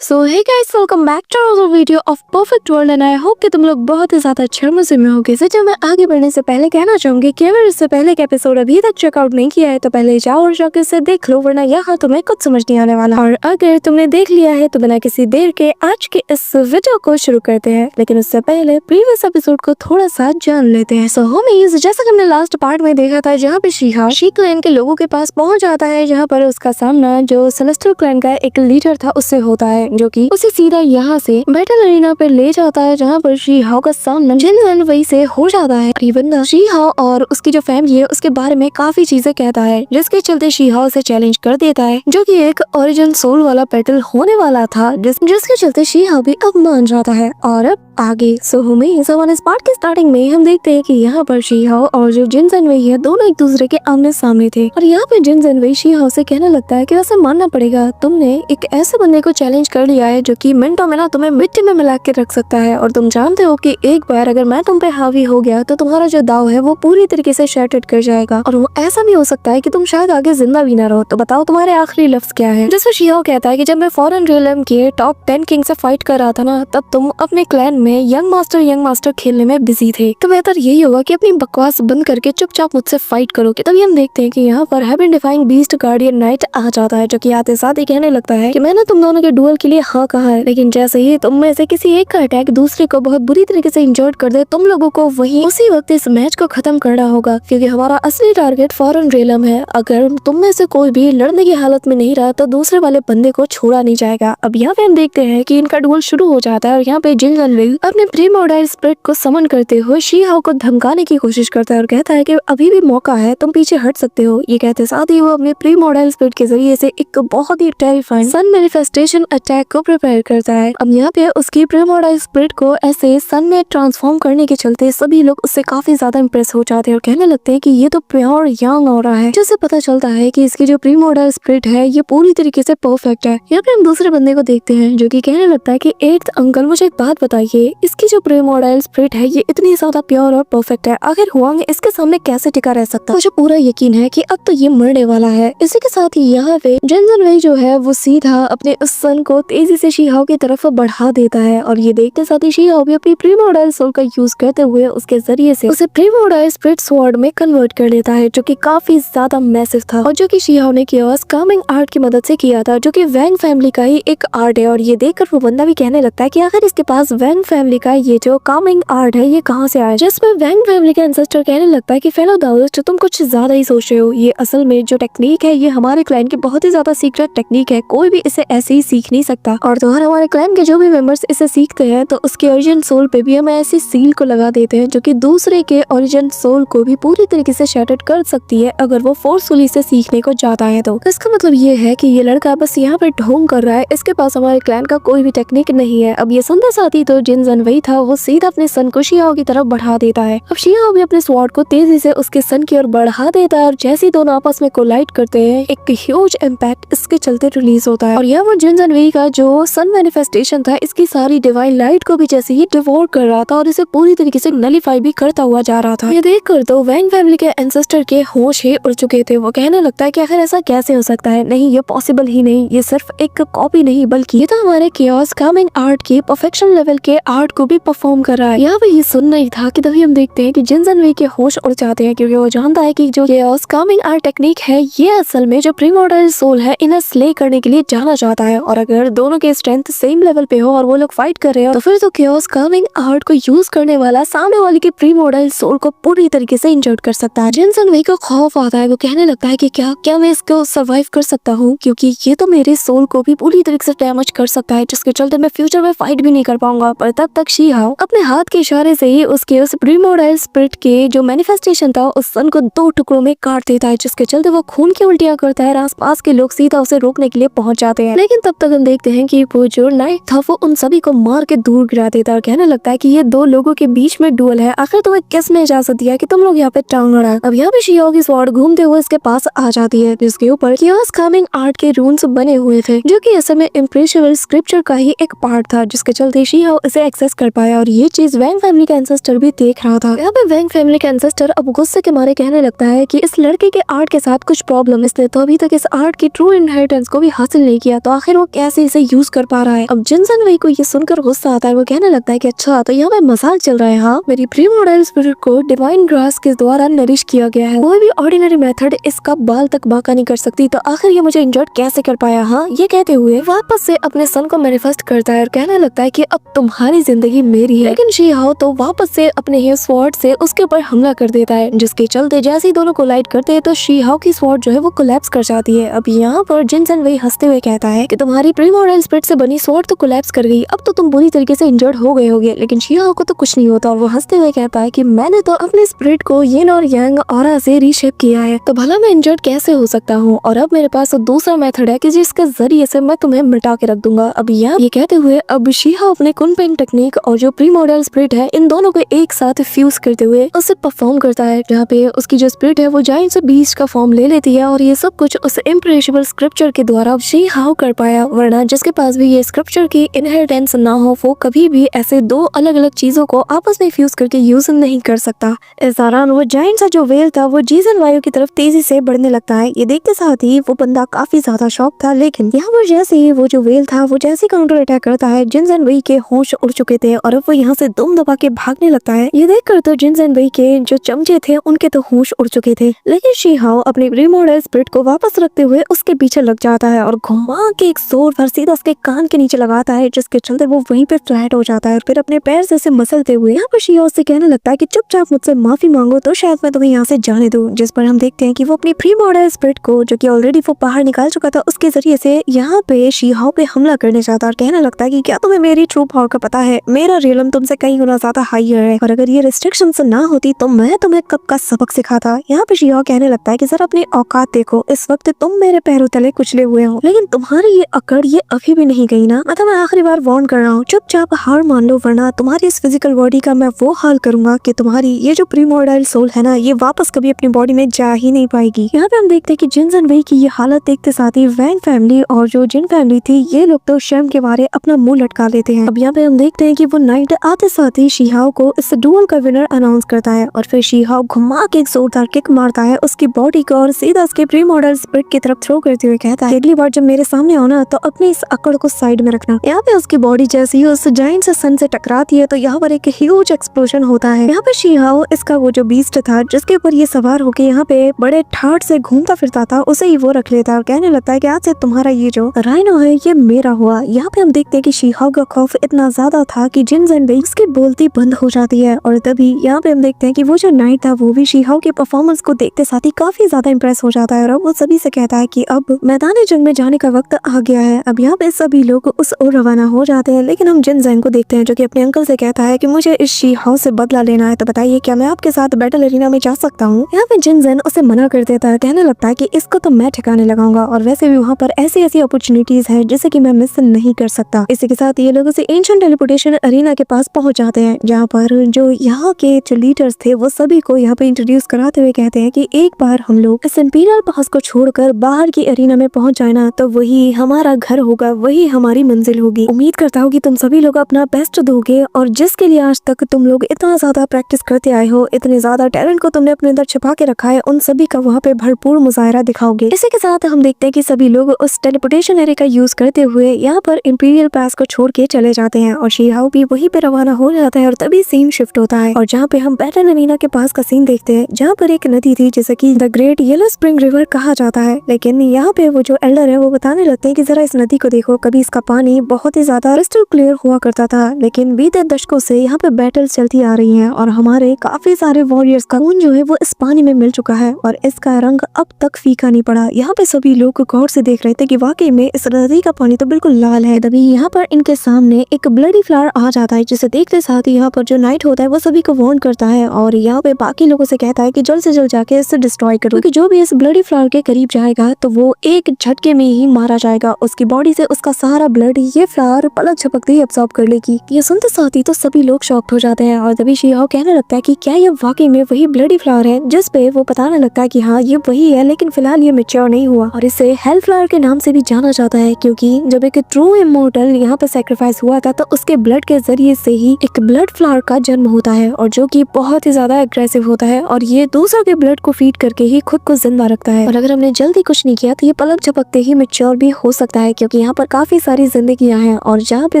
So hey guys, welcome back to our video of perfect world and I hope कि तुम लोग बहुत ही ज्यादा अच्छे मजे में होगे। सो जब मैं आगे बढ़ने से पहले कहना चाहूंगी कि अगर इससे पहले का एपिसोड अभी तक चेकआउट नहीं किया है तो पहले जाओ और जाकर इसे देख लो, वरना यहाँ तुम्हें कुछ समझ नहीं आने वाला। और अगर तुमने देख लिया है तो बिना किसी देर के आज के इस वीडियो को शुरू करते हैं, लेकिन उससे पहले प्रीवियस एपिसोड को थोड़ा सा जान लेते हैं। सो होमीज, जैसा कि हमने लास्ट पार्ट में देखा था जहाँ पे शीहा शी क्लैन के लोगों के पास पहुंच जाता है, जहाँ पर उसका सामना जो सेलेस्टियल क्लैन का एक लीडर था उससे होता है, जो कि उसे सीधा यहाँ से बैटल अरीना पे ले जाता है, जहाँ पर शी हाओ का सामना जिन जनवई से हो जाता है। ये बंदा शी हाओ और उसकी जो फैमिली है उसके बारे में काफी चीजें कहता है, जिसके चलते शी हाओ से चैलेंज कर देता है, जो कि एक ओरिजिन सोल वाला बैटल होने वाला था, जिसके चलते शी हाओ भी अब मान जाता है। और अब आगे इस पार्ट के स्टार्टिंग में हम देखते हैं कि यहाँ पर शी हाओ और जो जिन जनवई है दोनों एक दूसरे के आमने सामने थे, और यहाँ पे जिन जनवई शी हाओ से कहने लगता है कि वैसे मानना पड़ेगा, तुमने एक ऐसे बंदे को चैलेंज कर लिया है जो कि मिनटों में ना तुम्हें मिट्टी में मिला के रख सकता है, और तुम जानते हो कि एक बार अगर मैं तुम पे हावी हो गया तो तुम्हारा जो दाव है वो पूरी तरीके से शैटर्ड कर जाएगा, और वो ऐसा भी हो सकता है कि तुम शायद आगे जिंदा भी ना रहो। तो बताओ तुम्हारे आखिरी लफ्ज क्या है? जैसे शी हाओ कहता है कि जब मैं फॉरेन रियलम के टॉप 10 किंग से फाइट कर रहा था ना, तब तुम अपने क्लैन में यंग मास्टर खेलने में बिजी थे, तो बेहतर यही होगा कि अपनी बकवास बंद करके चुपचाप मुझसे फाइट करो। तभी हम देखते हैं कि यहाँ पर heaven defying beast guardian knight आ जाता है, जो कि आते साथ ही कहने लगता है कि मैंने तुम दोनों के डुअल के लिए हाँ कहा है, लेकिन जैसे ही तुम में से किसी एक का अटैक दूसरे को बहुत बुरी तरीके से इंजर्ड कर दे, तुम लोगों को वही उसी वक्त इस मैच को खत्म करना होगा, क्योंकि हमारा असली टारगेट फॉरेन रियलम है। अगर तुम में से कोई भी लड़ने की हालत में नहीं रहा तो दूसरे वाले बंदे को छोड़ा नहीं जाएगा। अब यहाँ पे हम देखते हैं कि इनका डुअल शुरू हो जाता है, और यहाँ पे जिन जनवई अपने प्रीमोडाइल स्पिरिट को समन करते हुए शी हाओ को धमकाने की कोशिश करता है और कहता है कि अभी भी मौका है, तुम पीछे हट सकते हो। ये कहते साथ ही वो अपने प्रीमोडाइल स्पिरिट के जरिए से एक बहुत ही टेरिफाइंग सन मैनिफेस्टेशन अटैक को प्रिपेयर करता है। अब यहाँ पे उसकी प्रीमोडाइल स्पिरिट को ऐसे सन में ट्रांसफॉर्म करने के चलते सभी लोग उससे काफी ज्यादा इंप्रेस हो जाते हैं और कहने लगते हैं कि ये तो प्योर यंग हो रहा है, जिससे पता चलता है कि इसकी जो प्रीमोडाइल स्पिरिट है ये पूरी तरीके से परफेक्ट है। यहाँ पे हम दूसरे बंदे को देखते हैं जो कि कहने लगता है कि एट्थ अंकल, मुझे एक बात बताइए, इसकी जो प्रीमोडाइल स्पिरिट है ये इतनी ज्यादा प्योर और परफेक्ट है, आखिर हुआंग इसके सामने कैसे टिका रह सकता है? मुझे पूरा यकीन है कि अब तो ये मरने वाला है। इसी के साथ ही यहाँ पे जिन जनवई जो है वो सीधा अपने उस सन को तेजी से शी हाओ की तरफ बढ़ा देता है, और ये देखते साथ ही शी हाओ भी अपनी प्रीमोडाइल सोल का यूज करते हुए उसके जरिए से उसे प्रीमोडाइल स्पिरिट स्वॉर्ड में कन्वर्ट कर लेता है, जो कि काफी ज्यादा मैसिव था, और जो कि शी हाओ ने कियोस कामिंग आर्ट की मदद से किया था, जो कि वैंग फैमिली का ही एक आर्ट है। और ये देखकर वो बंदा भी कहने लगता है कि आखिर इसके पास वैंग फैमिली का ये जो कामिंग आर्ट है ये कहाँ से आया, जिसमें वैंग फैमिली का एंसेस्टर कहने लगता है कि फेलो दाओइस्ट, तुम कुछ ज्यादा ही सोच रहे हो, ये असल में जो टेक्निक है ये हमारे क्लैन की बहुत ही ज्यादा सीक्रेट टेक्निक है, कोई भी इसे ऐसे ही सीख नहीं सकता, और तो हमारे क्लैन के जो भी मेंबर्स इसे सीखते हैं तो उसके ओरिजिन सोल पे भी हम ऐसी सील को लगा देते हैं, जो कि दूसरे के ओरिजिन सोल को भी पूरी तरीके से शैटर्ड कर सकती है अगर वो फोर्सफुली से सीखने को जाता है। तो इसका मतलब ये है कि ये लड़का बस यहाँ पे ढोंग कर रहा है, इसके पास हमारे क्लैन का कोई भी टेक्निक नहीं है। अब ये सुनते साथ ही तो जिन जनवई था वो सीधा अपने सन को शी हाओ की तरफ बढ़ा देता है। अब शी हाओ भी अपने स्वॉर्ड को तेजी से उसके सन की ओर बढ़ा देता है, और जैसे ही दोनों आपस में कोलाइड करते हैं एक ह्यूज इम्पैक्ट इसके चलते रिलीज होता है, और यहाँ पर जिन जनवई का जो सन मैनिफेस्टेशन था इसकी सारी डिवाइन लाइट को भी जैसे ही डिवोर कर रहा था और इसे पूरी तरीके से नलीफाई भी करता हुआ जा रहा था। ये देखकर तो वैंग फैमिली के एंसेस्टर के होश ही उड़ चुके थे। वो कहने लगता है कि आखिर ऐसा कैसे हो सकता है, नहीं ये पॉसिबल ही नहीं, ये सिर्फ एक कॉपी नहीं बल्कि ये तो हमारे कियोस कामिंग आर्ट के परफेक्शन लेवल के आर्ट को भी परफॉर्म कर रहा है। यहाँ पे ये सुनना ही था कि तभी हम देखते हैं कि जिन जनवई के होश उड़ जाते हैं, क्योंकि वो जानता है कि जो कियोस कामिंग आर्ट टेक्निक है ये असल में जो प्रीमोडाइल सोल है इन्हें स्ले करने के लिए जाना जाता है, और अगर दोनों के स्ट्रेंथ सेम लेवल पे हो और वो लोग फाइट कर रहे हो तो फिर तो कियोस कामिंग आर्ट को यूज करने वाला सामने वाले की प्रीमोडाइल सोल को पूरी तरीके से इंजर्ड कर सकता है। जिन जनवई को खौफ आता है, वो कहने लगता है कि क्या मैं इसको सर्वाइव कर सकता हूँ, क्योंकि ये तो मेरे सोल को भी पूरी तरीके से डैमेज कर सकता है, जिसके चलते मैं फ्यूचर में फाइट भी नहीं कर पाऊंगा। पर तब तक शी हाओ अपने हाथ के इशारे से ही उसके उस प्रीमोडाइल स्पिरिट के जो मैनिफेस्टेशन था उस सन को 2 टुकड़ों में काट देता है, जिसके चलते वो खून की उल्टियां करता है। आसपास के लोग सीधा उसे रोकने के लिए पहुंच जाते हैं, लेकिन तब तक हम देखते हैं कि वो जो नाइट था वो उन सभी को मार के दूर गिरा देता है और कहने लगता है कि ये 2 लोगों के बीच में डुअल है, आखिर तुम्हें किसने इजाजत दिया कि तुम लोग यहाँ पे टांग अड़ा। अब यहाँ पे शी हाओ की स्वॉर्ड घूमते हुए इसके पास आ जाती है, जिसके ऊपर कियोस कामिंग आर्ट के रून्स बने हुए थे, जो कि असल में इम्प्रेशेबल स्क्रिप्चर का ही एक पार्ट था, जिसके चलते शी हाओ इसे एक्सेस कर पाया, और ये चीज वैंग फैमिली का एंसेस्टर भी देख रहा था। यहाँ पे वैंग फैमिली का एंसेस्टर अब गुस्से के मारे कहने लगता है कि इस लड़के के आर्ट के साथ कुछ प्रॉब्लम, इसने तो अभी तक इस आर्ट की ट्रू इनहेरिटेंस को भी हासिल नहीं किया, तो आखिर वो कैसे आसानी से यूज कर पा रहा है। अब जिनसन वही को ये सुनकर गुस्सा आता है। वो कहने लगता है कि अच्छा तो यहाँ पे मजाक चल रहा है। हाँ, मेरी प्री मॉडल स्पिरिट को डिवाइन ग्रास के द्वारा नरिश किया गया है। कोई भी ऑर्डिनरी मेथड इसका बाल तक बांका नहीं कर सकती, तो आखिर ये मुझे इंजर्ड कैसे कर पाया। हाँ, ये कहते हुए वापस से अपने सन को मैनिफेस्ट करता है और कहने लगता है कि अब तुम्हारी जिंदगी मेरी है। लेकिन शी हाओ तो वापस से अपने ही स्वॉर्ड से उसके ऊपर हमला कर देता है, जिसके चलते जैसे ही दोनों कोलाइड करते हैं तो शी हाओ की स्वॉर्ड जो है वो कोलैप्स कर जाती है। अब यहाँ पर जिनसन वही हंसते हुए कहता है कि तुम्हारी प्री मॉडल स्पिरिट से बनी स्वॉर्ड तो कोलैप्स कर गई, अब तो तुम बुरी तरीके से इंजर्ड हो गए होगे। लेकिन शी हाओ को तो कुछ नहीं होता और वो हंसते हुए कहता है कि मैंने तो अपने स्पिरिट को यिन और यांग ऑरा से रीशेप किया है, तो भला मैं इंजर्ड कैसे हो सकता हूँ। और अब मेरे पास दूसरा मेथड है कि जिसके जरिए से मैं तुम्हें मिटा के रख दूंगा। अब ये कहते हुए अब शी हाओ अपने कुनपेंग टेक्निक और जो प्री मॉडल स्पिरिट है इन दोनों को एक साथ फ्यूज करते हुए उसे परफॉर्म करता है, जहाँ पे उसकी जो स्पिरिट है वो जायंट से बीस्ट का फॉर्म ले लेती है। और ये सब कुछ उस इम्परेशबल स्क्रिप्चर के द्वारा शी हाओ कर पाया, वरना जिसके पास भी ये स्क्रिप्चर की इनहेरिटेंस ना हो वो कभी भी ऐसे दो अलग अलग चीजों को आपस में फ्यूज करके यूज नहीं कर सकता। इस दौरान वो जायंट सा जो वेल था वो जीसन वायु की तरफ तेजी से बढ़ने लगता है। ये देखते साथ ही वो बंदा काफी ज्यादा शॉक था, लेकिन यहाँ पर जैसे ही वो जो वेल था वो जैसे काउंटर अटैक करता है, जिनसन वही के होश उड़ चुके थे और अब वो यहाँ से दुम दबा के भागने लगता है। ये देखकर तो जिनसन वही के जो चमचे थे उनके तो होश उड़ चुके थे, लेकिन शी हाओ अपनी प्री मॉडल स्पिरिट को वापस रखते हुए उसके पीछे लग जाता है और घुमा के एक जोर भर सीधा उसके कान के नीचे लगाता है, जिसके चलते वो वहीं पे फ्लैट हो जाता है। और फिर अपने पैर से उसे मसलते हुए यहाँ पर शी हाओ से कहने लगता है कि चुपचाप मुझसे माफी मांगो तो शायद मैं तुम्हें यहाँ से जाने दूं। जिस पर हम देखते हैं कि वो अपनी प्री मॉडल स्पिरिट को जो कि ऑलरेडी वो बाहर निकाल चुका था उसके जरिए से यहाँ पे शी हाओ पे हमला करने जाता है और कहने लगता है कि क्या तुम्हें मेरी ट्रू पावर का पता है, मेरा रियलम तुमसे कई गुना ज्यादा हाईयर है और अगर ये रिस्ट्रिक्शंस ना होती तो मैं तुम्हें कब का सबक सिखाता। यहाँ पे शी हाओ कहने लगता है कि जरा अपनी औकात देखो, इस वक्त तुम मेरे पैरों तले कुचले हुए हो, लेकिन तुम्हारी ये अकड़ ये अभी भी नहीं गई ना। मतलब मैं आखिरी बार वार्न कर रहा हूँ, चुपचाप हार मान लो वरना तुम्हारी इस फिजिकल बॉडी का मैं वो हाल करूंगा कि तुम्हारी ये जो प्रीमोर्टल सोल है ना ये वापस कभी अपनी बॉडी में जा ही नहीं पाएगी। यहाँ पे हम देखते हैं कि जिनसन वही की ये हालत देखते साथ ही वैंग फैमिली और जो जिन फैमिली थी ये लोग तो शर्म के बारे अपना मुंह लटका लेते हैं। अब यहाँ पे हम देखते हैं कि वो नाइट आते साथ ही शी हाओ को इस डुअल का विनर अनाउंस करता है और फिर शी हाओ घुमा के एक जोरदार किक मारता है उसकी बॉडी को और सीधा उसके प्री मॉडल स्पिरिट की तरफ थ्रो करते हुए कहता है अगली बार जब मेरे सामने आना तो अपनी इस अकड़ को साइड में रखना। यहाँ पे उसकी बॉडी जैसी उस जायंट से सन से टकराती है तो यहाँ पर एक ह्यूज एक्सप्लोजन होता है। यहाँ पे शी हाओ इसका वो जो बीस्ट था जिसके ऊपर ये सवार होके यहाँ पे बड़े ठाट से घूमता फिरता था उसे ही वो रख लेता है और कहने लगता है कि आज से तुम्हारा ये जो राइनो है ये मेरा हुआ। यहाँ पे हम देखते हैं कि शी हाओ का खौफ इतना ज्यादा था कि जिनसन वही उसकी बोलती बंद हो जाती है और तभी यहाँ पे हम देखते हैं कि वो जो नाइट था वो भी शी हाओ के परफॉर्मेंस को देखते साथ ही काफी ज्यादा इंप्रेस हो जाता है और अब वो सभी से कहता है कि अब मैदान जंग में जाने का वक्त आ गया है। अब यहाँ पे सभी लोग उस ओर रवाना हो जाते हैं, लेकिन हम जिनसन को देखते हैं जो कि अपने अंकल से कहता है कि मुझे इस शी हाओ से बदला लेना है, तो बताइए क्या मैं आपके साथ बैटल एरिना में जा सकता हूँ। यहाँ पे जिनसन उसे मना कर देता है, कहने लगता है कि इसको तो मैं ठिकाने लगाऊंगा और वैसे भी वहाँ पर ऐसी ऐसी अपॉर्चुनिटीज है जिसे कि मैं मिस नहीं कर सकता। इसी के साथ ये लोग उसे एंशिएंट टेलीपोर्टेशन एरिना के पास पहुंच जाते हैं जहाँ पर जो यहाँ के जो लीडर्स थे वो सभी को यहाँ पे इंट्रोड्यूस कराते हुए कहते हैं कि एक बार हम लोग इस इंपीरियल पास को छोड़कर बाहर की एरिना में पहुंच जाए ना तो वही हमारा घर होगा, वही हमारी मंजिल होगी। उम्मीद करता हूँ कि तुम सभी लोग अपना बेस्ट दोगे और जिसके लिए आज तक तुम लोग इतना ज्यादा प्रैक्टिस करते आए हो, इतने ज्यादा टैलेंट को तुमने अपने अंदर छिपा के रखा है, उन सभी का वहाँ पे भरपूर मुजाहरा दिखाओगे। इसी के साथ हम देखते हैं कि सभी लोग उस टेलीपोर्टेशन एरिया का यूज करते हुए यहाँ पर इंपीरियल पास को छोड़ के चले जाते हैं और शी हाओ भी वहीं पे रवाना हो जाता है और तभी सीन शिफ्ट होता है और जहाँ पे हम बैटल एरिना के पास का सीन देखते हैं जहाँ पर एक नदी थी जिसे कि the great yellow spring river कहा जाता है। लेकिन यहाँ पे वो जो एल्डर है वो बताने लगते हैं कि जरा इस नदी को देखो, कभी इसका पानी बहुत ही ज्यादा क्रिस्टल क्लियर हुआ करता था, लेकिन बीते दशकों से यहाँ पे बैटल्स चलती आ रही हैं और हमारे काफी सारे वॉरियर्स का खून जो है वो इस पानी में मिल चुका है और इसका रंग अब तक फीका नहीं पड़ा। यहाँ पे सभी लोग गौर से देख रहे थे कि वाकई में इस नदी का पानी तो बिल्कुल लाल है। तभी यहाँ पर इनके सामने एक ब्लडी फ्लावर आ जाता है जिसे देखते साथ ही यहाँ पर जो नाइट होता है वो सभी को वार्न करता है और यहाँ पे बाकी लोगों से कहता है कि जल्द से जल्द जाके इसे डिस्ट्रॉय करो, क्योंकि जो भी इस ब्लडी फ्लावर के करीब जाएगा तो वो एक झटके में ही मारा जाएगा। उसकी बॉडी से उसका सारा ब्लड ये फ्लावर पलक झपकते ही अब्सॉर्ब कर लेगी। ये सुनते साथ ही तो सभी लोग शॉक्ड हो जाते हैं और तभी शी हाओ कहने लगता है कि क्या ये वाकई में वही ब्लडी फ्लावर है, जिस पे वो बताने लगता है कि हाँ ये वही है, लेकिन फिलहाल ये मैच्योर नहीं हुआ और इसे हेल फ्लावर के नाम से भी जाना जाता है, क्योंकि जब एक ट्रू इमोर्टल यहाँ पे सैक्रिफाइस हुआ था तो उसके ब्लड के जरिए से ही एक ब्लड फ्लावर का जन्म होता है और जो कि बहुत ही ज्यादा एग्रेसिव होता है और ये दूसरों के ब्लड को फीड करके ही खुद को जिंदा रखता है। और अगर हमने जल्दी कुछ नहीं किया तो ये पलक झपकते ही मैच्योर भी हो सकता है, क्योंकि कि यहाँ पर काफी सारी जिंदगियां हैं और जहाँ पे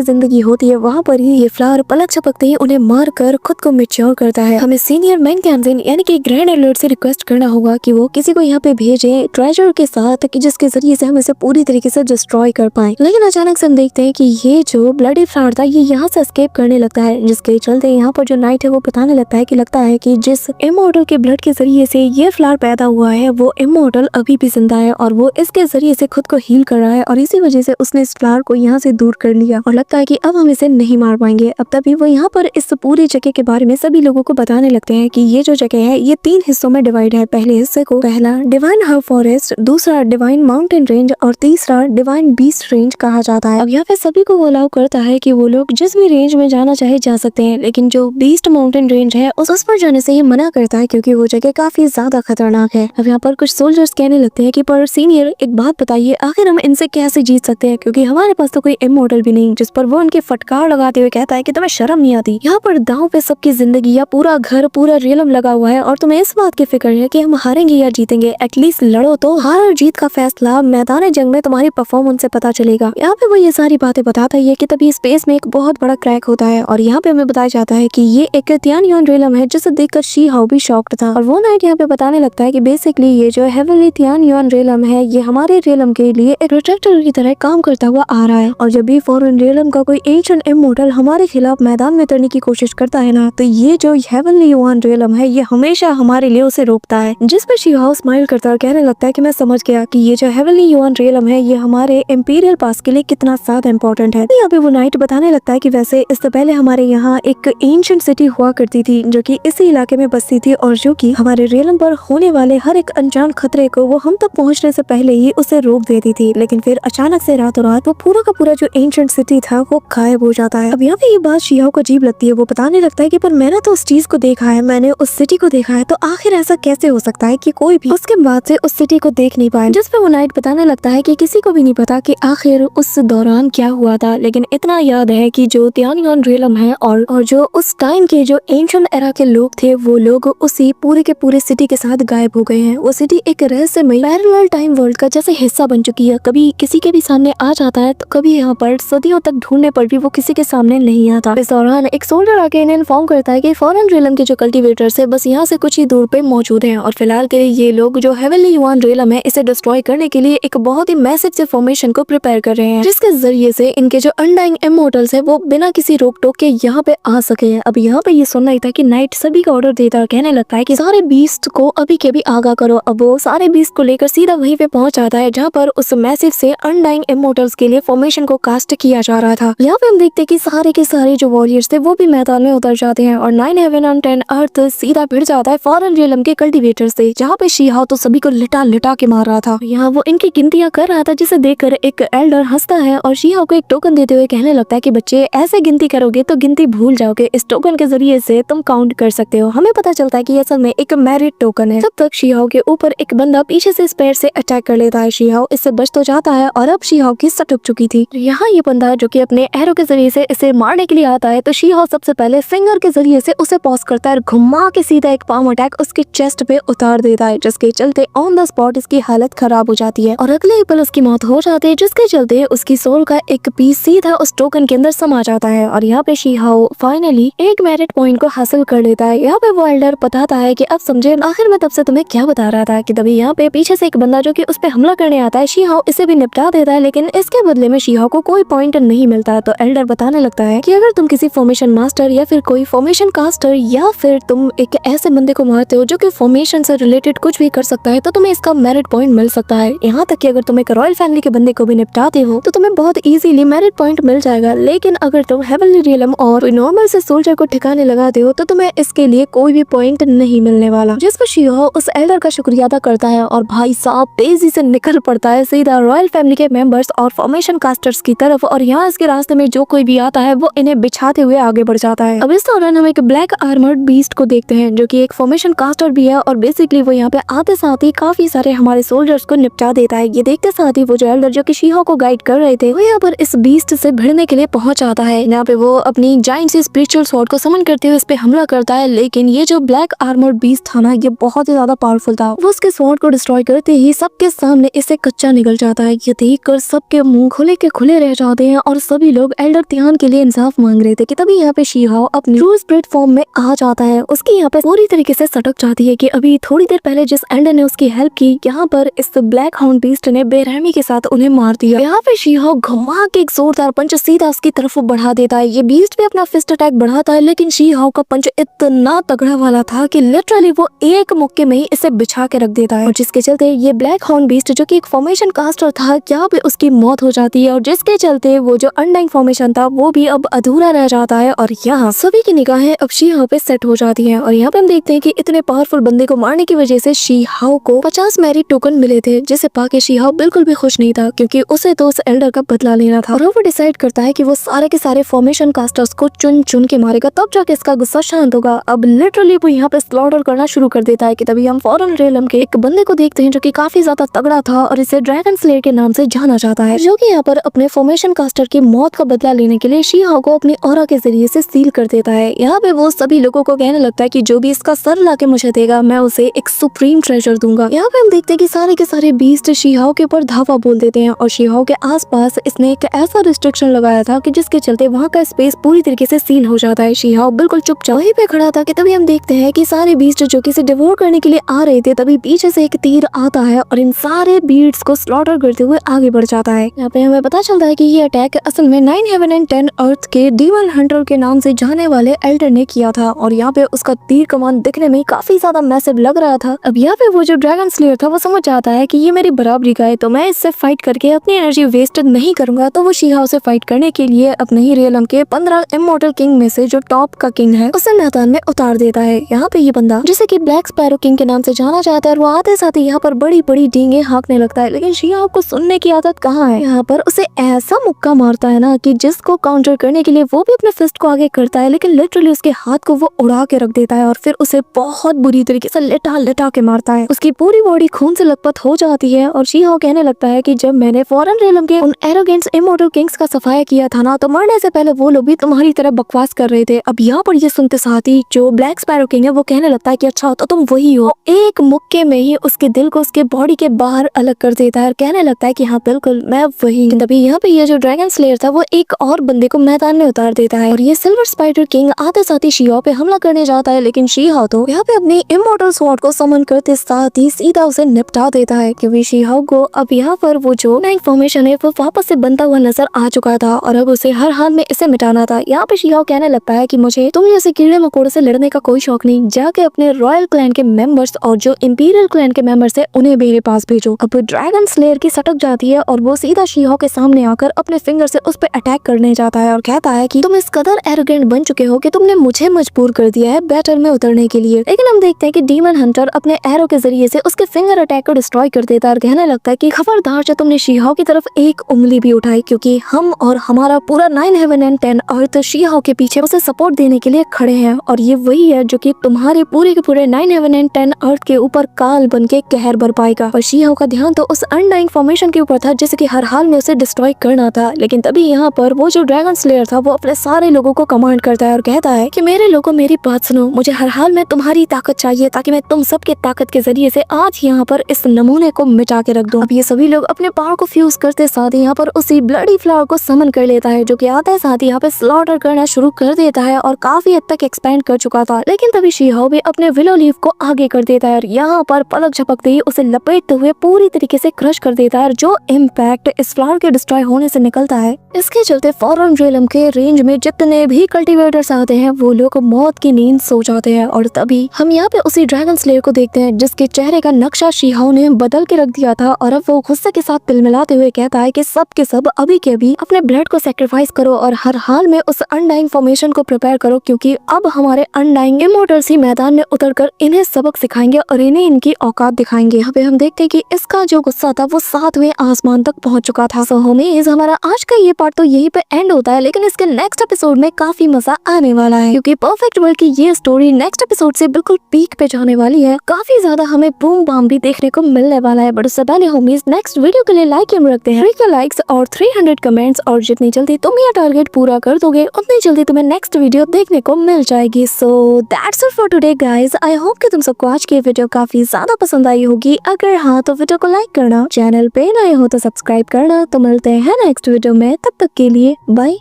जिंदगी होती है वहाँ पर ही ये फ्लावर पलक झपकते ही उन्हें मार कर खुद को मैच्योर करता है। हमें सीनियर मेन कैप्टन यानी कि ग्रैंड अलर्ट से रिक्वेस्ट करना होगा कि वो किसी को यहाँ पे भेजे ट्रेजर के साथ कि जिसके जरिए से हम इसे पूरी तरीके से डिस्ट्रॉय कर पाए। लेकिन अचानक से हम देखते हैं कि ये जो ब्लडी फ्लावर था ये यहाँ से एस्केप करने लगता है, जिसके चलते यहाँ पर जो नाइट है वो बताने लगता है कि लगता है कि जिस इमॉर्टल के ब्लड के जरिए से ये फ्लावर पैदा हुआ है वो इमॉर्टल अभी भी जिंदा है और वो इसके जरिए से खुद को हील कर रहा है और इसी वजह से उसने इस फ्लावर को यहाँ से दूर कर लिया और लगता है कि अब हम इसे नहीं मार पाएंगे। अब तभी वो यहाँ पर इस पूरी जगह के बारे में सभी लोगों को बताने लगते हैं कि ये जो जगह है ये 3 हिस्सों में डिवाइड है। पहले हिस्से को पहला डिवाइन हब फॉरेस्ट, दूसरा डिवाइन माउंटेन रेंज और तीसरा डिवाइन बीस्ट रेंज कहा जाता है। अब यहाँ पे सभी को वो अलाउ करता है कि वो लोग जिस भी रेंज में जाना चाहे जा सकते हैं, लेकिन जो बीस्ट माउंटेन रेंज है उस पर जाने से ये मना करता है क्योंकि वो जगह काफी ज्यादा खतरनाक है। अब यहाँ पर कुछ सोल्जर्स कहने लगते हैं कि पर सीनियर एक बात बताइए, आखिर हम इनसे कैसे जीत सकते हैं क्योंकि हमारे पास तो कोई इमॉर्टल भी नहीं। जिस पर वो उनके फटकार लगाते हुए कहता है कि तुम्हें शर्म नहीं आती, यहाँ पर दांव पे सबकी जिंदगी या पूरा घर पूरा रियलम लगा हुआ है और तुम्हें इस बात की फिक्र है कि हम हारेंगे या जीतेंगे। एटलीस्ट लड़ो तो, हार और जीत का फैसला मैदान जंग में तुम्हारी परफॉर्मेंस से पता चलेगा। यहाँ पे वो ये सारी बातें बताता है कि तभी स्पेस में एक बहुत बड़ा क्रैक होता है और यहाँ पे हमें बताया जाता है कि ये एक तियानियन रियलम है जिसे देखकर शी हाउ भी शॉक्ड था। और वो नाइट यहाँ पे बताने लगता है कि बेसिकली ये जो हेवनली तियानियन रियलम है ये हमारे रियलम के लिए एक प्रोटेक्टर की तरह काम करता हुआ आ रहा है और जब भी फॉरेन रियलम का कोई एंशिएंट इमॉर्टल हमारे खिलाफ मैदान में उतरने की कोशिश करता है ना, तो ये जो हेवनली वन रियलम है ये हमेशा हमारे लिए उसे रोकता है। जिस पर शी हाउ स्माइल करता और कहने लगता है कि मैं समझ गया कि ये जो हेवनली वन रियलम है ये हमारे इंपीरियल पास के लिए कितना ज्यादा इंपॉर्टेंट है। यहाँ पे वो नाइट बताने लगता है कि वैसे इससे पहले हमारे यहाँ एक एंशिएंट सिटी हुआ करती थी जो कि इसी इलाके में बसती थी और जो कि हमारे रियलम पर होने वाले हर एक अनजान खतरे को वो हम तक पहुँचने से पहले ही उसे रोक देती थी। लेकिन फिर अचानक से रातों रात वो पूरा का पूरा जो एंशिएंट सिटी था वो गायब हो जाता है। अब यहाँ पे ये बात शी हाउ को अजीब लगती है। वो बताने लगता है कि पर मैंने तो उस चीज को देखा है, मैंने उस सिटी को देखा है, तो आखिर ऐसा कैसे हो सकता है कि कोई भी उसके बाद से उस सिटी को देख नहीं पाए। जिस पे वो नाइट बताने लगता है कि किसी को भी नहीं पता कि आखिर उस दौरान क्या हुआ था, लेकिन इतना याद है कि जो तियानियन रियलम है और जो उस टाइम के जो एंशिएंट एरा के लोग थे वो लोग उसी पूरे के पूरे सिटी के साथ गायब हो गए हैं। वो सिटी एक रहस्यमय पैरेलल टाइम वर्ल्ड का जैसे हिस्सा बन चुकी है। कभी किसी के भी सामने आ जाता है तो कभी यहाँ पर सदियों तक ढूंढने पर भी वो किसी के सामने नहीं आता। इस दौरान एक सोल्जर आके इन्हें इन्फॉर्म करता है कि फॉरेन रियलम के जो कल्टीवेटर्स है बस यहाँ से कुछ ही दूर पे मौजूद हैं और फिलहाल के लिए ये लोग जो हेवनली वन रियलम है इसे डिस्ट्रॉय करने के लिए एक बहुत ही मैसिव से फॉर्मेशन को प्रिपेयर कर रहे हैं, जिसके जरिए से इनके जो अनडाइंग इमॉर्टल्स है वो बिना किसी रोक टोक के यहाँ पे आ सके। अब यहाँ पे ये सुनना ही था कि नाइट सभी का ऑर्डर देता और कहने लगता है कि सारे बीस्ट को अभी के भी आगाह करो। अब वो सारे बीस्ट को लेकर सीधा वहीं पे पहुंच जाता है जहाँ पर उस मैसिव से अनडाइंग इमॉर्टल्स के लिए फॉर्मेशन को कास्ट किया जा रहा था। यहाँ पे हम देखते हैं कि सारे के सारे जो वॉरियर्स थे वो भी मैदान में उतर जाते हैं और 9 हेवन और 10 अर्थ सीधा भिड़ जाता है फॉरेन रियलम के कल्टीवेटर से, जहाँ पे शी हाउ तो सभी को लिटा लिटा के मार रहा था। यहाँ वो इनकी गिनतियां कर रहा था जिसे देखकर एक एल्डर हंसता है और शी हाउ को एक टोकन देते हुए कहने लगता है कि बच्चे ऐसे गिनती करोगे तो गिनती भूल जाओगे, इस टोकन के जरिए से तुम काउंट कर सकते हो। हमें पता चलता है कि असल में एक मैरिड टोकन है। तब तक शी हाउ के ऊपर एक बंदा पीछे से स्पेयर से अटैक कर लेता है। शी हाउ इससे बच तो जाता है और अब शी हाउ की सट उग चुकी थी। यहाँ ये बंदा जो कि अपने एरो के जरिए से इसे मारने के लिए आता है तो शी हाउ सबसे पहले फिंगर के जरिए से उसे पॉज करता है और घुमा के सीधा एक पाम अटैक उसके चेस्ट पे उतार देता है, जिसके चलते ऑन द स्पॉट इसकी हालत खराब हो जाती है और अगले ही पल उसकी मौत हो जाती है, जिसके चलते उसकी सोल का एक पीस सीधा उस टोकन के अंदर समा जाता है और यहाँ पे शी हाउ फाइनली एक मेरिट पॉइंट को हासिल कर लेता है। यहाँ पे वो एल्डर बताता है कि अब समझे आखिर मैं तब से तुम्हें क्या बता रहा था कि तभी यहाँ पे पीछे से एक बंदा जो कि उस पे हमला करने आता है शी हाउ इसे भी निपटा देता है, लेकिन इसके बदले में शी हाउ को कोई पॉइंट नहीं मिलता। तो एल्डर बताने लगता है कि अगर तुम किसी फॉर्मेशन मास्टर या फिर कोई फॉर्मेशन कास्टर या फिर तुम एक ऐसे बंदे को मारते हो जो कि फॉर्मेशन से रिलेटेड कुछ भी कर सकता है तो तुम्हें इसका मेरिट पॉइंट मिल सकता है। यहाँ तक कि अगर तुम एक रॉयल फैमिली के बंदे को भी निपटाते हो तो तुम्हें बहुत इजीली मेरिट पॉइंट मिल जाएगा, लेकिन अगर तुम हेवनली रियलम और नॉर्मल से सोल्जर को ठिकाने लगाते हो तो तुम्हें इसके लिए कोई भी पॉइंट नहीं मिलने वाला। जिस पर शी हाउ उस एल्डर का शुक्रिया अदा करता है और भाई साहब तेजी से निकल पड़ता है सीधा रॉयल फैमिली के मेंबर्स और फॉर्मेशन कास्टर्स की तरफ और यहाँ इसके रास्ते में जो कोई भी आता है वो इन्हें बिछाते हुए आगे बढ़ जाता है। अब इस दौरान हम एक ब्लैक आर्मर्ड बीस्ट को देखते हैं जो कि एक फॉर्मेशन कास्टर भी है और बेसिकली वो यहाँ पे आते साथ ही काफी सारे हमारे सोल्जर्स को निपटा देता है। ये देखते साथ ही वो जो एल्डर जो कि शी हाउ को गाइड कर रहे थे वो यहाँ पर इस बीस्ट से भिड़ने के लिए पहुंच आता है। यहाँ पे वो अपनी जाइंट सी स्पिरिचुअल स्वॉर्ड को समन करते हुए इस पे हमला करता है, लेकिन ये जो ब्लैक आर्मर्ड बीस्ट था ना ये बहुत ही ज्यादा पावरफुल था। वो उसके स्वॉर्ड को डिस्ट्रॉय करते ही सबके सामने इसे कच्चा निकल जाता है। ये देखकर सबके मुंह खुले के खुले रह जाते हैं और सभी लोग एल्डर तियान के लिए इंसाफ मांग रहे थे कि तभी यहाँ पे शी हाओ अपनी ट्रू स्पिरिट फॉर्म में आ जाता है। उसकी यहाँ पे पूरी तरीके से सटक जाती है कि अभी थोड़ी देर पहले जिस एल्डर ने उसकी हेल्प की, यहाँ पर इस ब्लैक हाउंड बीस्ट ने बेरहमी के साथ उन्हें मार दिया। यहाँ पे शी हाओ घुमा के एक जोरदार पंच सीधा उसकी तरफ बढ़ा देता है। ये बीस्ट भी अपना फिस्ट अटैक बढ़ाता है, लेकिन शी हाओ का पंच इतना तगड़ा वाला था कि लिटरली वो एक मुक्के में ही इसे बिछा के रख देता है, और जिसके चलते ये ब्लैक हाउंड बीस्ट जो कि एक फॉर्मेशन कास्टर था, यहाँ पे उसकी मौत हो जाती है, और जिसके चलते वो जो अनडाइंग फॉर्मेशन था वो भी अब अधूरा रह जाता है। और यहाँ सभी की निगाहें अब शी हाओ पे सेट हो जाती हैं, और यहाँ पे हम देखते हैं कि इतने पावरफुल बंदे को मारने की वजह से शी हाओ को 50 मैरिट टोकन मिले थे, जिसे पाके शी हाओ बिल्कुल भी खुश नहीं था, क्योंकि उसे तो उस एल्डर का बदला लेना था। और वो डिसाइड करता है कि वो सारे के सारे फॉर्मेशन कास्टर्स को चुन चुन के मारेगा, तब जाके इसका गुस्सा शांत होगा। अब लिटरली वो यहाँ पे स्लॉटर करना शुरू कर देता है कि तभी हम फॉरेन रेलम के एक बंदे को देखते हैं जो कि काफी ज्यादा तगड़ा था और इसे ड्रैगन स्लेयर के नाम से जाना जाता है, जो कि यहाँ पर अपने फॉर्मेशन कास्टर की मौत का बदला लेने के लिए शी हाओ को अपनी ऑरा के जरिए से सील कर देता है। यहाँ पे वो सभी लोगों को कहने लगता है कि जो भी इसका सर लाके मुझे देगा मैं उसे एक सुप्रीम ट्रेजर दूंगा। यहाँ पे हम देखते हैं कि सारे के सारे बीस्ट शी हाओ के ऊपर धावा बोल देते हैं, और शी हाओ के आसपास इसने एक ऐसा रिस्ट्रिक्शन लगाया था कि जिसके चलते वहाँ का स्पेस पूरी तरीके से सील हो जाता है। शी हाओ बिल्कुल चुपचाप वहीं पे खड़ा था कि तभी हम देखते हैं कि सारे बीस्ट जो कि इसे डिवोर करने के लिए आ रहे थे, तभी पीछे से एक तीर आता है और इन सारे बीट्स को स्लॉटर करते हुए आगे बढ़ जाता है। यहाँ पे हमें पता चलता है कि ये अटैक असल में 9 हेवन एंड 10 अर्थ के डीमन हंटर के नाम से जाने वाले एल्डर ने किया था, और यहाँ पे उसका तीर कमान दिखने में काफी ज्यादा मैसिव लग रहा था। अब यहाँ पे वो जो ड्रैगन स्लेयर था वो समझ जाता है कि ये मेरी बराबरी का है, तो मैं इससे फाइट करके अपनी एनर्जी वेस्ट नहीं करूंगा। तो वो शी हाओ से फाइट करने के लिए अपने ही रियलम के 15 इमॉर्टल किंग में से जो टॉप का किंग है उसे मैदान में उतार देता है। यहाँ पे ये बंदा जिसे कि ब्लैक स्पैरो किंग के नाम से जाना जाता है, और वो आते साथ ही यहाँ पर बड़ी बड़ी डींगे हाँकने लगता है, लेकिन शी हाओ को सुनने की आदत कहाँ है। यहाँ पर उसे ऐसा मुक्का मारता है ना कि जिसको काउंटर करने के लिए वो भी अपने फिस्ट को आगे करता है, लेकिन लिटरली उसके हाथ को वो उड़ा के रख देता है और फिर उसे बहुत बुरी तरीके से लिटा लिटा के मारता है। उसकी पूरी बॉडी खून से लथपथ हो जाती है, और शी हाओ कहने लगता है कि जब मैंने फॉरेन रेलम के उन एरोगेंट्स इमॉर्टल किंग्स का सफाया किया था ना, तो मरने से पहले वो लोग भी तुम्हारी तरह बकवास कर रहे थे। अब यहाँ पर ये सुनते साथ ही जो ब्लैक स्पैरो किंग है वो कहने लगता है कि अच्छा तो तुम वही हो। एक मुक्के में ही उसके दिल को उसके बॉडी के बाहर अलग कर देता है और कहने लगता है कि हाँ बिल्कुल मैं वही। तभी यहाँ पे ये जो ड्रैगन स्लेयर था वो एक और बंदे को मैदान में उतार देता है, और ये सिल्वर स्पाइडर किंग आते साथ ही शी हाओ पे हमला करने जाता है, लेकिन शी हाओ तो यहाँ पे अपनी इमॉर्टल स्वॉर्ड को समन करते साथ ही सीधा उसे निपटा देता है, क्योंकि शी हाओ को अब यहाँ पर वो जो नई फॉर्मेशन है वो वापस से बनता हुआ नजर आ चुका था, और अब उसे हर हाल में इसे मिटाना था। यहाँ पे शी हाओ कहने लगता है कि मुझे तुम जैसे कीड़े मकोड़े से लड़ने का कोई शौक नहीं, जाके अपने रॉयल क्लैन के मेंबर्स और जो इंपीरियल क्लैन के मेंबर्स है उन्हें मेरे पास भेजो। अब ड्रैगन स्लेयर की सटक जाती है और वो सीधा शी हाओ के सामने आकर अपने फिंगर से उस पर अटैक करने जाता है और कहता है कि तुम इस कदर एरोगेंट बन चुके हो कि तुमने मुझे मजबूर कर दिया है बैटल में उतरने के लिए। लेकिन हम देखते हैं कि डीमन हंटर अपने एरो के जरिए से उसके फिंगर अटैक को डिस्ट्रॉय कर देता है और कहने लगता है कि खबरदार जो तुमने शी हाओ की तरफ एक उंगली भी उठाई, क्योंकि हम और हमारा पूरा 9 हेवन एंड 10 अर्थ शी हाओ के पीछे उसे सपोर्ट देने के लिए खड़े हैं, और ये वही है जो कि तुम्हारे पूरे के पूरे 9 हेवन एंड 10 अर्थ के ऊपर काल बन के कहर बरपाएगा। और शी हाओ का ध्यान तो उस अनडाइंग फॉर्मेशन के ऊपर था जैसे कि हर हाल में उसे डिस्ट्रॉय करना था। लेकिन तभी यहाँ पर वो जो ड्रैगन स्लेयर था वो अपने सारे लोगों को कमांड करता है और कहता है कि मेरे लोगों मेरी बात सुनो, मुझे हर हाल में तुम्हारी ताकत चाहिए ताकि मैं तुम सबके ताकत के जरिए से आज यहाँ पर इस नमूने को मिटा के रख दूं। अब ये सभी लोग अपने पावर को फ्यूज करते साथ ही यहाँ पर उसी ब्लडी फ्लावर को समन कर लेता है, जो कि आता है साथ ही यहाँ पे स्लॉटर करना शुरू कर देता है और काफी हद तक एक्सपेंड कर चुका था। लेकिन तभी शी हाओ भी अपने विलो लीफ को आगे कर देता है और यहाँ पर पलक झपकते ही उसे लपेटते हुए पूरी तरीके से क्रश कर देता है, जो इम्पैक्ट इस फ्लावर के डिस्ट्रॉय होने से निकलता है। इसके चलते फॉरेन रेलम के रेंज में जितने भी कल्टीवेटर्स आते हैं वो लोग मौत की नींद सो जाते हैं। और तभी हम यहाँ पे उसी ड्रैगन स्लेयर को देखते हैं जिसके चेहरे का नक्शा शी हाओ ने बदल के रख दिया था, और अब वो गुस्से के साथ तिलमिलाते हुए कहता है कि सब के सब अभी के अभी अपने ब्लड को सेक्रीफाइस करो और हर हाल में उस अनडाइंग फॉर्मेशन को प्रिपेयर करो, क्योंकि अब हमारे अनडाइंग इमॉर्टल्स ही मैदान में उतरकर इन्हें सबक सिखाएंगे और इन्हें इनकी औकात दिखाएंगे। यहाँ पे हम देखते हैं कि इसका जो गुस्सा था वो 7वें आसमान तक पहुंच चुका था। सो होमीज हमारा आज का ये पार्ट तो यहीं पे एंड होता है, लेकिन इसके नेक्स्ट एपिसोड में काफी मजा आने वाला है, क्योंकि परफेक्ट वर्ल्ड की ये स्टोरी नेक्स्ट एपिसोड से बिल्कुल पीक पे जाने वाली है। काफी ज्यादा हमें बूम बाम भी देखने को मिलने वाला है। बट उससे पहले होमीज नेक्स्ट वीडियो के लिए लाइक रखते हैं 3 लाइक्स और 300 कमेंट्स, और जितनी जल्दी तुम ये टारगेट पूरा कर दोगे उतनी जल्दी तुम्हें नेक्स्ट वीडियो देखने को मिल जाएगी। So that's it for today guys. I hope कि तुम सबको आज की वीडियो काफी ज्यादा पसंद आई होगी। अगर हाँ तो वीडियो को लाइक करना, चैनल पे नए हो तो सब्सक्राइब सब्सक्राइब करना। तो मिलते हैं नेक्स्ट वीडियो में, तब तक के लिए बाय।